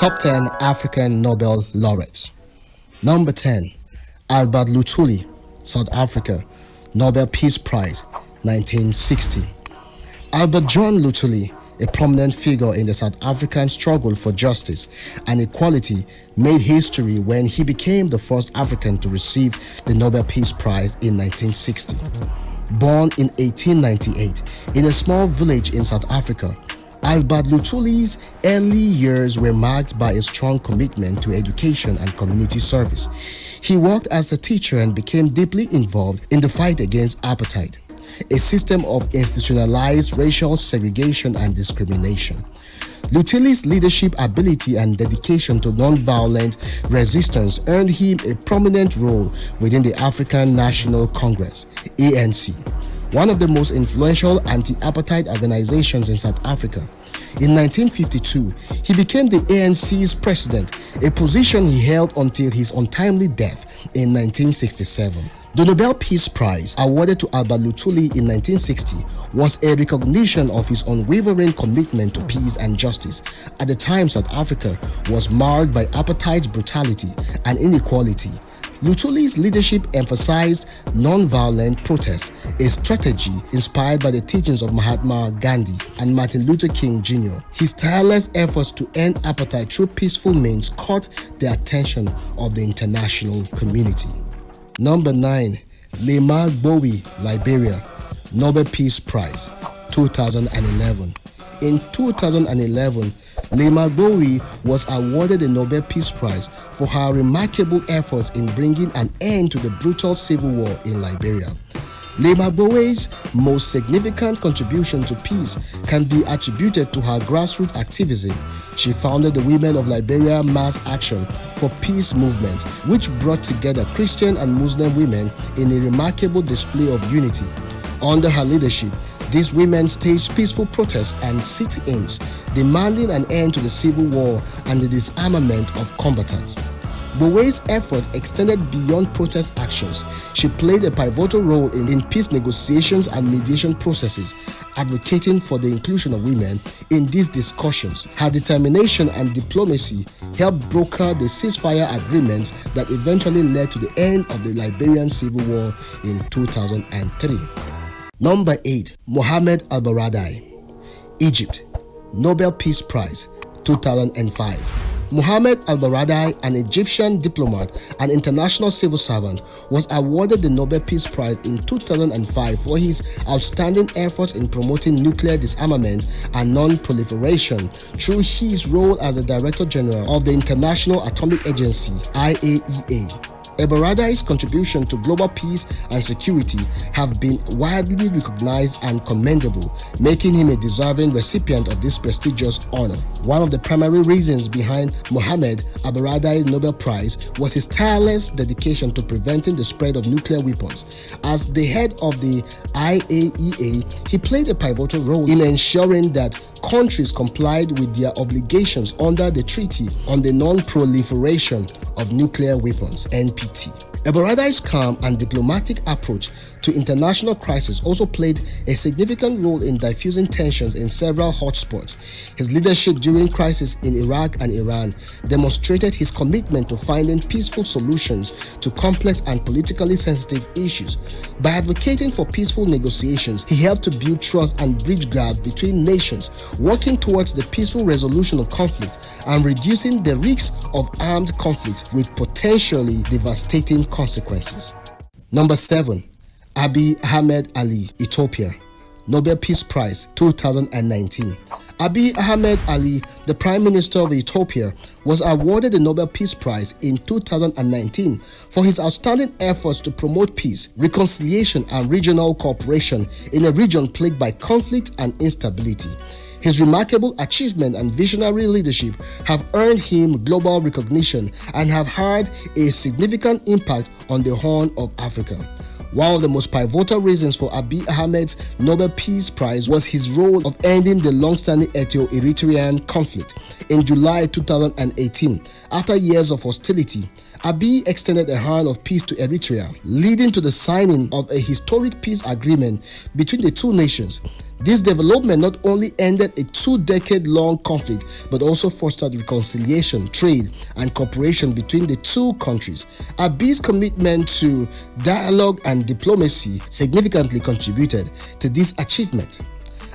Top 10 African Nobel Laureates. Number 10. Albert Luthuli, South Africa, Nobel Peace Prize, 1960. Albert John Luthuli, a prominent figure in the South African struggle for justice and equality, made history when he became the first African to receive the Nobel Peace Prize in 1960. Born in 1898 in a small village in South Africa, Albert Luthuli's early years were marked by a strong commitment to education and community service. He worked as a teacher and became deeply involved in the fight against apartheid, a system of institutionalized racial segregation and discrimination. Luthuli's leadership ability and dedication to non-violent resistance earned him a prominent role within the African National Congress, ANC, one of the most influential anti-apartheid organizations in South Africa. In 1952, he became the ANC's president, a position he held until his untimely death in 1967. The Nobel Peace Prize, awarded to Albert Luthuli in 1960, was a recognition of his unwavering commitment to peace and justice. At the time, South Africa was marred by apartheid's brutality and inequality. Luthuli's leadership emphasized non-violent protest, a strategy inspired by the teachings of Mahatma Gandhi and Martin Luther King Jr. His tireless efforts to end apartheid through peaceful means caught the attention of the international community. Number 9. Lemar Gbowe, Liberia, Nobel Peace Prize, 2011. In 2011, Lemar Gbowe was awarded the Nobel Peace Prize for her remarkable efforts in bringing an end to the brutal civil war in Liberia. Lemar Gbowe's most significant contribution to peace can be attributed to her grassroots activism. She founded the Women of Liberia Mass Action for Peace movement, which brought together Christian and Muslim women in a remarkable display of unity. Under her leadership, these women staged peaceful protests and sit-ins, demanding an end to the civil war and the disarmament of combatants. Gbowe's effort extended beyond protest actions. She played a pivotal role in peace negotiations and mediation processes, advocating for the inclusion of women in these discussions. Her determination and diplomacy helped broker the ceasefire agreements that eventually led to the end of the Liberian Civil War in 2003. Number 8. Mohamed Al-Baradei, Egypt, Nobel Peace Prize, 2005. Mohamed Al-Baradei, an Egyptian diplomat and international civil servant, was awarded the Nobel Peace Prize in 2005 for his outstanding efforts in promoting nuclear disarmament and non-proliferation through his role as the Director General of the International Atomic Agency, IAEA. Al-Baradei's contribution to global peace and security have been widely recognized and commendable, making him a deserving recipient of this prestigious honor. One of the primary reasons behind Mohamed Al-Baradei's Nobel Prize was his tireless dedication to preventing the spread of nuclear weapons. As the head of the IAEA, he played a pivotal role in ensuring that countries complied with their obligations under the Treaty on the Non-Proliferation of Nuclear Weapons, NPT. Al-Baradei's calm and diplomatic approach to international crisis also played a significant role in diffusing tensions in several hotspots. His leadership during crises in Iraq and Iran demonstrated his commitment to finding peaceful solutions to complex and politically sensitive issues. By advocating for peaceful negotiations, he helped to build trust and bridge gaps between nations, working towards the peaceful resolution of conflict and reducing the risks of armed conflict with potentially devastating consequences. Number 7. Abiy Ahmed Ali, Ethiopia, Nobel Peace Prize, 2019. Abiy Ahmed Ali, the Prime Minister of Ethiopia, was awarded the Nobel Peace Prize in 2019 for his outstanding efforts to promote peace, reconciliation, and regional cooperation in a region plagued by conflict and instability. His remarkable achievement and visionary leadership have earned him global recognition and have had a significant impact on the Horn of Africa. One of the most pivotal reasons for Abiy Ahmed's Nobel Peace Prize was his role of ending the long-standing Ethio-Eritrean conflict. In July 2018, after years of hostility, Abiy extended a hand of peace to Eritrea, leading to the signing of a historic peace agreement between the two nations. This development not only ended a 2-decade-long conflict but also fostered reconciliation, trade, and cooperation between the two countries. Abiy's commitment to dialogue and diplomacy significantly contributed to this achievement.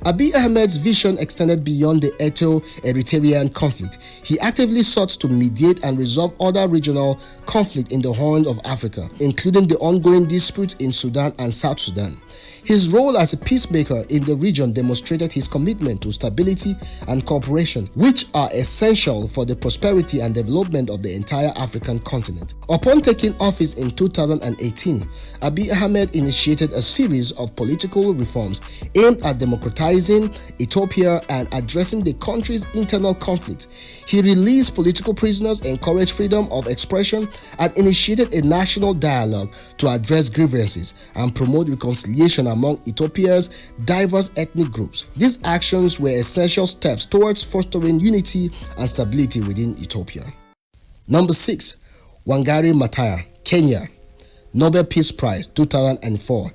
Abiy Ahmed's vision extended beyond the Ethio-Eritrean conflict. He actively sought to mediate and resolve other regional conflicts in the Horn of Africa, including the ongoing disputes in Sudan and South Sudan. His role as a peacemaker in the region demonstrated his commitment to stability and cooperation, which are essential for the prosperity and development of the entire African continent. Upon taking office in 2018, Abiy Ahmed initiated a series of political reforms aimed at democratizing Ethiopia and addressing the country's internal conflicts. He released political prisoners, encouraged freedom of expression, and initiated a national dialogue to address grievances and promote reconciliation among Ethiopia's diverse ethnic groups. These actions were essential steps towards fostering unity and stability within Ethiopia. Number 6. Wangari Maathai, Kenya, Nobel Peace Prize 2004.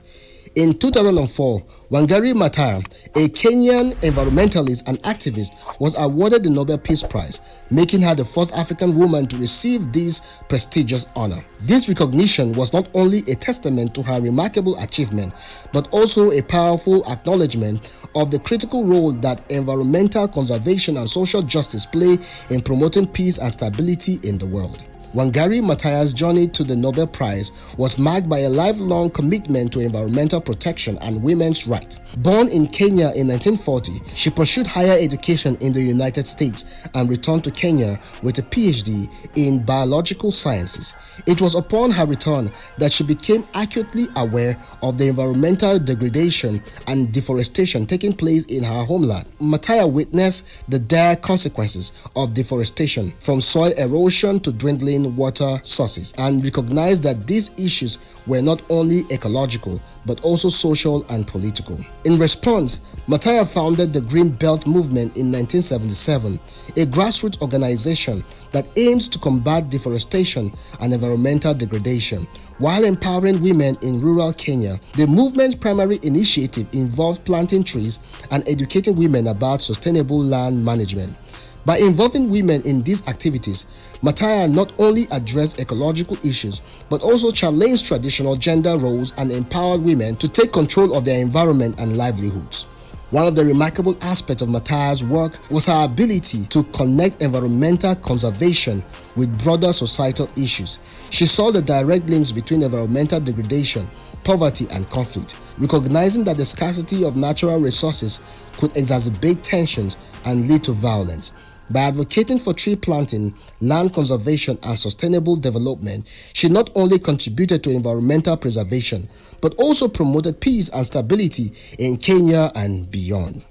In 2004, Wangari Maathai, a Kenyan environmentalist and activist, was awarded the Nobel Peace Prize, making her the first African woman to receive this prestigious honor. This recognition was not only a testament to her remarkable achievement, but also a powerful acknowledgement of the critical role that environmental conservation and social justice play in promoting peace and stability in the world. Wangari Maathai's journey to the Nobel Prize was marked by a lifelong commitment to environmental protection and women's rights. Born in Kenya in 1940, she pursued higher education in the United States and returned to Kenya with a PhD in biological sciences. It was upon her return that she became acutely aware of the environmental degradation and deforestation taking place in her homeland. Maathai witnessed the dire consequences of deforestation, from soil erosion to dwindling water sources, and recognized that these issues were not only ecological but also social and political. In response, Maathai founded the Green Belt Movement in 1977, a grassroots organization that aims to combat deforestation and environmental degradation while empowering women in rural Kenya. The movement's primary initiative involved planting trees and educating women about sustainable land management. By involving women in these activities, Maathai not only addressed ecological issues but also challenged traditional gender roles and empowered women to take control of their environment and livelihoods. One of the remarkable aspects of Maathai's work was her ability to connect environmental conservation with broader societal issues. She saw the direct links between environmental degradation, poverty, and conflict, recognizing that the scarcity of natural resources could exacerbate tensions and lead to violence. By advocating for tree planting, land conservation, and sustainable development, she not only contributed to environmental preservation, but also promoted peace and stability in Kenya and beyond.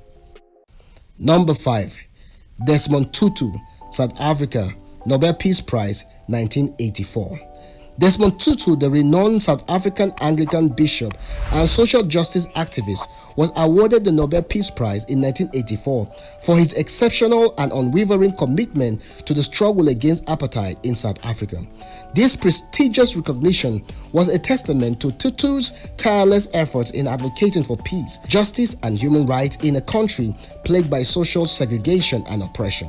Number 5. Desmond Tutu, South Africa, Nobel Peace Prize, 1984. Desmond Tutu, the renowned South African Anglican bishop and social justice activist, was awarded the Nobel Peace Prize in 1984 for his exceptional and unwavering commitment to the struggle against apartheid in South Africa. This prestigious recognition was a testament to Tutu's tireless efforts in advocating for peace, justice, and human rights in a country plagued by social segregation and oppression.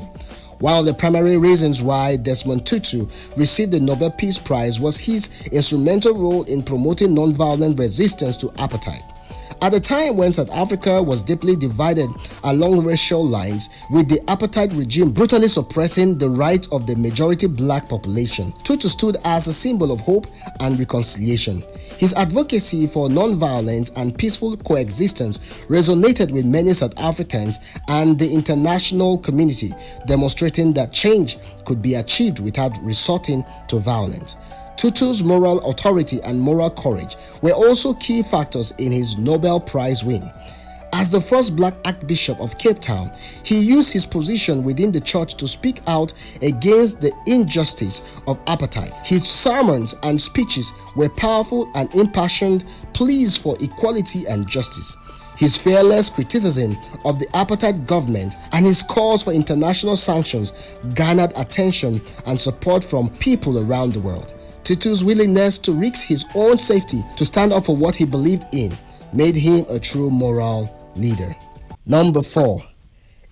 One of the primary reasons why Desmond Tutu received the Nobel Peace Prize was his instrumental role in promoting nonviolent resistance to apartheid. At a time when South Africa was deeply divided along racial lines, with the apartheid regime brutally suppressing the rights of the majority black population, Tutu stood as a symbol of hope and reconciliation. His advocacy for non-violence and peaceful coexistence resonated with many South Africans and the international community, demonstrating that change could be achieved without resorting to violence. Tutu's moral authority and moral courage were also key factors in his Nobel Prize win. As the first black Archbishop of Cape Town, he used his position within the church to speak out against the injustice of apartheid. His sermons and speeches were powerful and impassioned pleas for equality and justice. His fearless criticism of the apartheid government and his calls for international sanctions garnered attention and support from people around the world. Tutu's willingness to risk his own safety to stand up for what he believed in made him a true moral leader. Number 4.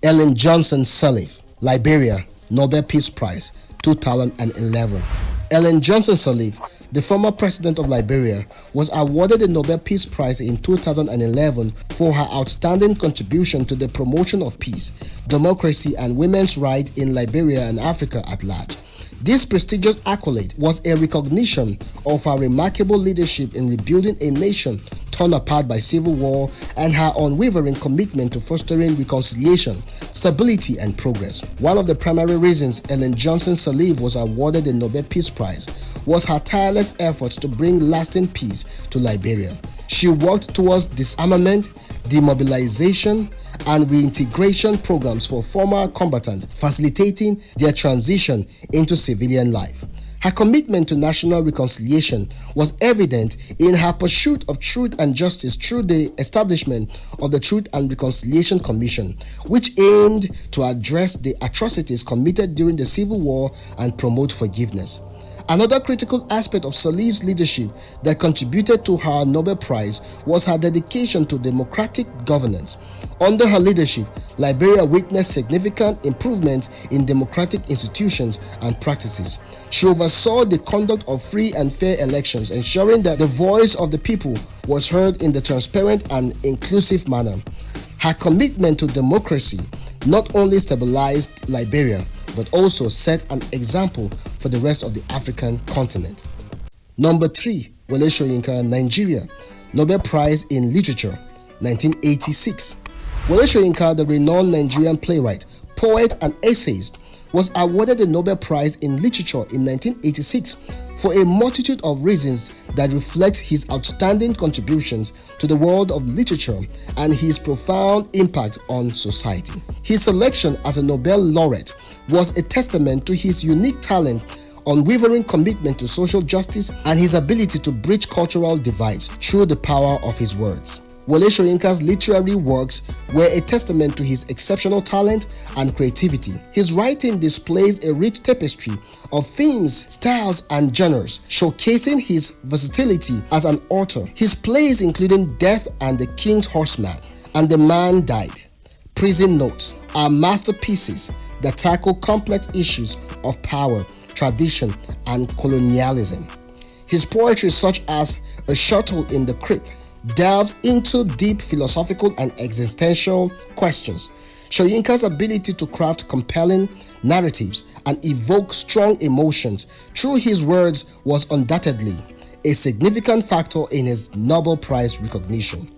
Ellen Johnson Sirleaf, Liberia, Nobel Peace Prize, 2011. Ellen Johnson Sirleaf, the former president of Liberia, was awarded the Nobel Peace Prize in 2011 for her outstanding contribution to the promotion of peace, democracy, and women's rights in Liberia and Africa at large. This prestigious accolade was a recognition of her remarkable leadership in rebuilding a nation torn apart by civil war and her unwavering commitment to fostering reconciliation, stability, and progress. One of the primary reasons Ellen Johnson Sirleaf was awarded the Nobel Peace Prize was her tireless efforts to bring lasting peace to Liberia. She worked towards disarmament, demobilization, and reintegration programs for former combatants, facilitating their transition into civilian life. Her commitment to national reconciliation was evident in her pursuit of truth and justice through the establishment of the Truth and Reconciliation Commission, which aimed to address the atrocities committed during the Civil War and promote forgiveness. Another critical aspect of Sirleaf's leadership that contributed to her Nobel Prize was her dedication to democratic governance. Under her leadership, Liberia witnessed significant improvements in democratic institutions and practices. She oversaw the conduct of free and fair elections, ensuring that the voice of the people was heard in a transparent and inclusive manner. Her commitment to democracy not only stabilized Liberia, but also set an example for the rest of the African continent. Number 3. Wole Soyinka, Nigeria, Nobel Prize in Literature, 1986. Wole Soyinka, the renowned Nigerian playwright, poet, and essayist, was awarded the Nobel Prize in Literature in 1986 for a multitude of reasons that reflect his outstanding contributions to the world of literature and his profound impact on society. His selection as a Nobel laureate was a testament to his unique talent, unwavering commitment to social justice, and his ability to bridge cultural divides through the power of his words. Wole Soyinka's literary works were a testament to his exceptional talent and creativity. His writing displays a rich tapestry of themes, styles, and genres, showcasing his versatility as an author. His plays, including Death and the King's Horseman and The Man Died, Prison Note, are masterpieces that tackle complex issues of power, tradition, and colonialism. His poetry, such as A Shuttle in the Crypt, delves into deep philosophical and existential questions. Soyinka's ability to craft compelling narratives and evoke strong emotions through his words was undoubtedly a significant factor in his Nobel Prize recognition.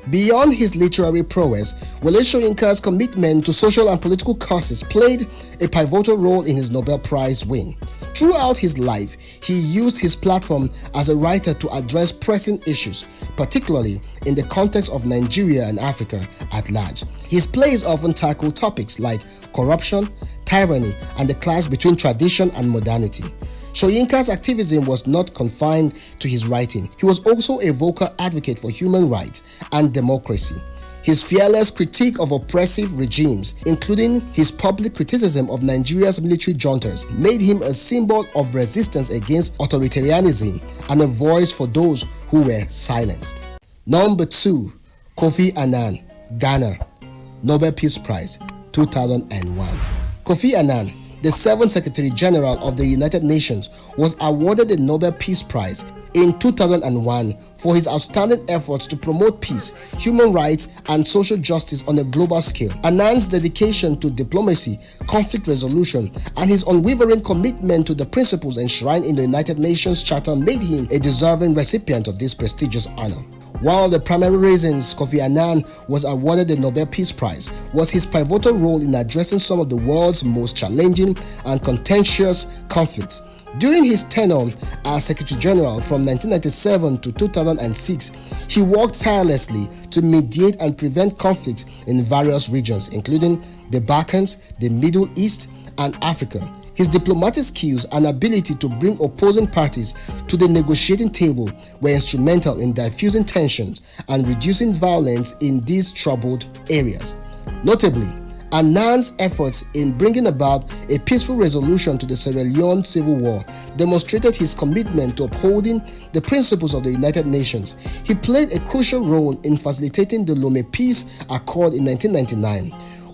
Beyond his literary prowess, Wole Soyinka's commitment to social and political causes played a pivotal role in his Nobel Prize win. Throughout his life, he used his platform as a writer to address pressing issues, particularly in the context of Nigeria and Africa at large. His plays often tackle topics like corruption, tyranny, and the clash between tradition and modernity. Soyinka's activism was not confined to his writing. He was also a vocal advocate for human rights and democracy. His fearless critique of oppressive regimes, including his public criticism of Nigeria's military juntas, made him a symbol of resistance against authoritarianism and a voice for those who were silenced. Number 2. Kofi Annan, Ghana, Nobel Peace Prize, 2001. Kofi Annan, the 7th Secretary General of the United Nations, was awarded the Nobel Peace Prize in 2001 for his outstanding efforts to promote peace, human rights, and social justice on a global scale. Annan's dedication to diplomacy, conflict resolution, and his unwavering commitment to the principles enshrined in the United Nations Charter made him a deserving recipient of this prestigious honor. One of the primary reasons Kofi Annan was awarded the Nobel Peace Prize was his pivotal role in addressing some of the world's most challenging and contentious conflicts. During his tenure as Secretary General from 1997 to 2006, he worked tirelessly to mediate and prevent conflicts in various regions, including the Balkans, the Middle East, and Africa. His diplomatic skills and ability to bring opposing parties to the negotiating table were instrumental in diffusing tensions and reducing violence in these troubled areas. Notably, Annan's efforts in bringing about a peaceful resolution to the Sierra Leone Civil War demonstrated his commitment to upholding the principles of the United Nations. He played a crucial role in facilitating the Lomé Peace Accord in 1999,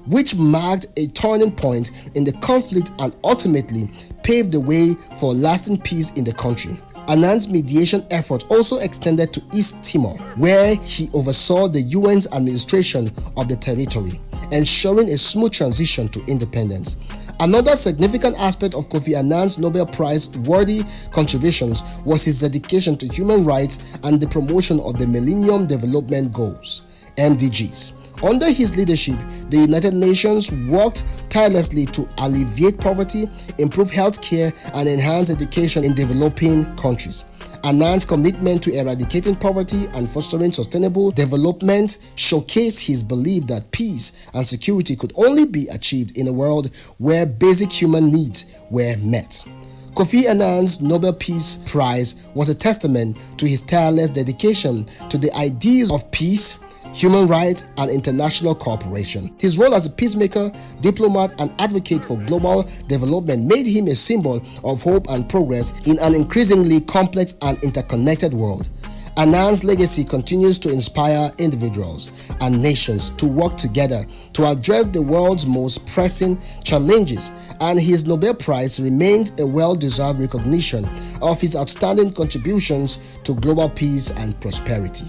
which marked a turning point in the conflict and ultimately paved the way for lasting peace in the country. Annan's mediation effort also extended to East Timor, where he oversaw the UN's administration of the territory, ensuring a smooth transition to independence. Another significant aspect of Kofi Annan's Nobel Prize-worthy contributions was his dedication to human rights and the promotion of the Millennium Development Goals, MDGs. Under his leadership, the United Nations worked tirelessly to alleviate poverty, improve health care, and enhance education in developing countries. Annan's commitment to eradicating poverty and fostering sustainable development showcased his belief that peace and security could only be achieved in a world where basic human needs were met. Kofi Annan's Nobel Peace Prize was a testament to his tireless dedication to the ideals of peace, human rights, and international cooperation. His role as a peacemaker, diplomat, and advocate for global development made him a symbol of hope and progress in an increasingly complex and interconnected world. Annan's legacy continues to inspire individuals and nations to work together to address the world's most pressing challenges, and his Nobel Prize remains a well-deserved recognition of his outstanding contributions to global peace and prosperity.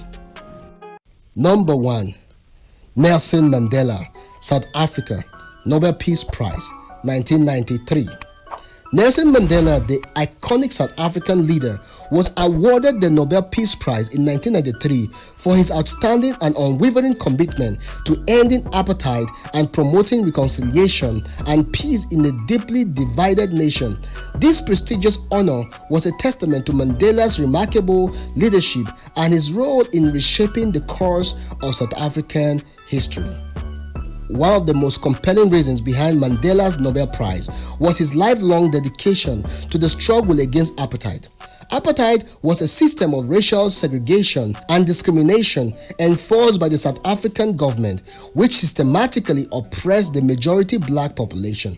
Number 1. Nelson Mandela, South Africa, Nobel Peace Prize, 1993. Nelson Mandela, the iconic South African leader, was awarded the Nobel Peace Prize in 1993 for his outstanding and unwavering commitment to ending apartheid and promoting reconciliation and peace in a deeply divided nation. This prestigious honor was a testament to Mandela's remarkable leadership and his role in reshaping the course of South African history. One of the most compelling reasons behind Mandela's Nobel Prize was his lifelong dedication to the struggle against apartheid. Apartheid was a system of racial segregation and discrimination enforced by the South African government, which systematically oppressed the majority black population.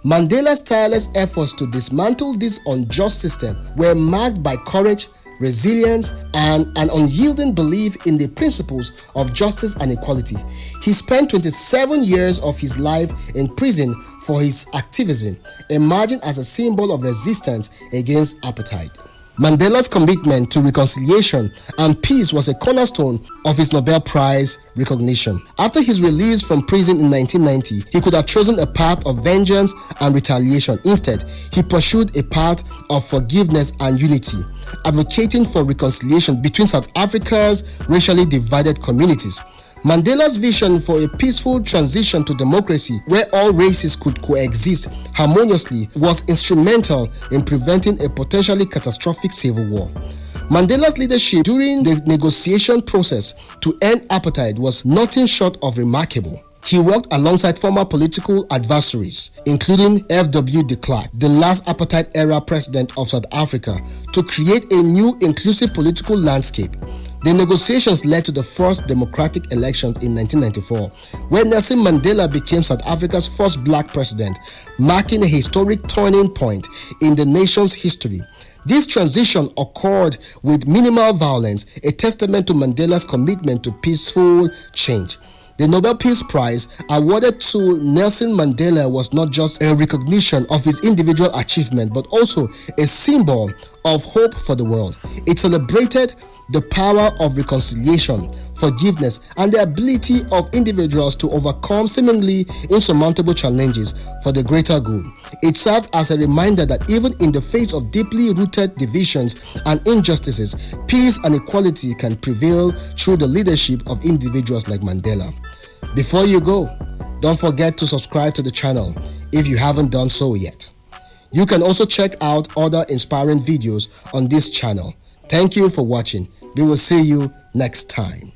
Mandela's tireless efforts to dismantle this unjust system were marked by courage, resilience, and an unyielding belief in the principles of justice and equality. He spent 27 years of his life in prison for his activism, emerging as a symbol of resistance against apartheid. Mandela's commitment to reconciliation and peace was a cornerstone of his Nobel Prize recognition. After his release from prison in 1990, he could have chosen a path of vengeance and retaliation. Instead, he pursued a path of forgiveness and unity, advocating for reconciliation between South Africa's racially divided communities. Mandela's vision for a peaceful transition to democracy where all races could coexist harmoniously was instrumental in preventing a potentially catastrophic civil war. Mandela's leadership during the negotiation process to end apartheid was nothing short of remarkable. He worked alongside former political adversaries, including F.W. de Klerk, the last apartheid-era president of South Africa, to create a new inclusive political landscape. The negotiations led to the first democratic elections in 1994, where Nelson Mandela became South Africa's first black president, marking a historic turning point in the nation's history. This transition occurred with minimal violence, a testament to Mandela's commitment to peaceful change. The Nobel Peace Prize awarded to Nelson Mandela was not just a recognition of his individual achievement, but also a symbol of hope for the world. It celebrated the power of reconciliation, forgiveness, and the ability of individuals to overcome seemingly insurmountable challenges for the greater good. It served as a reminder that even in the face of deeply rooted divisions and injustices, peace and equality can prevail through the leadership of individuals like Mandela. Before you go, don't forget to subscribe to the channel if you haven't done so yet. You can also check out other inspiring videos on this channel. Thank you for watching. We will see you next time.